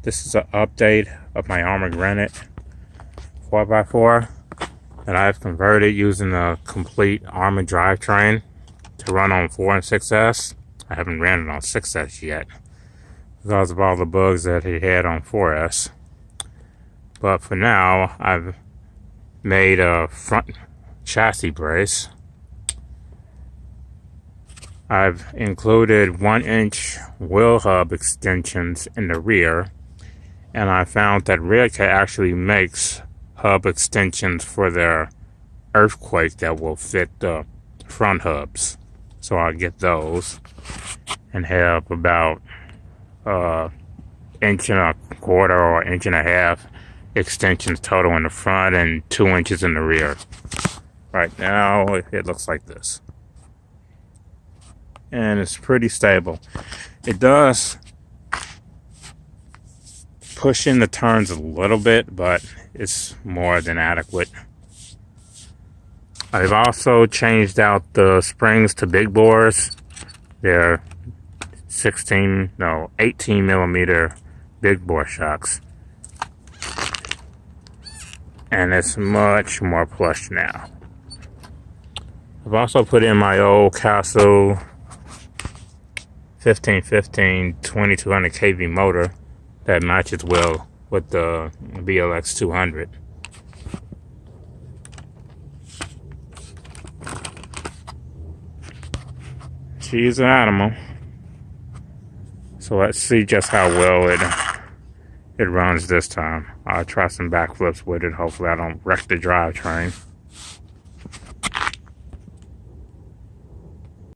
This is an update of my Arrma Granite 4x4 that I've converted using a complete Arrma drivetrain to run on 4 and 6S. I haven't ran it on 6S yet because of all the bugs that it had on 4S. But for now, I've made a front chassis brace. I've included 1-inch wheel hub extensions in the rear, and I found that Granite actually makes hub extensions for their earthquake that will fit the front hubs. So I'll get those and have about 1.25 inches or 1.5 inches extensions total in the front and 2 inches in the rear. Right now it looks like this, and it's pretty stable. It does push in the turns a little bit, but it's more than adequate. I've also changed out the springs to big bores. They're 18 millimeter big bore shocks, and it's much more plush now. I've also put in my old Castle 1515 2200 kV motor that matches well with the BLX 200. She's an animal, so let's see just how well it runs this time. I'll try some backflips with it. Hopefully I don't wreck the drivetrain.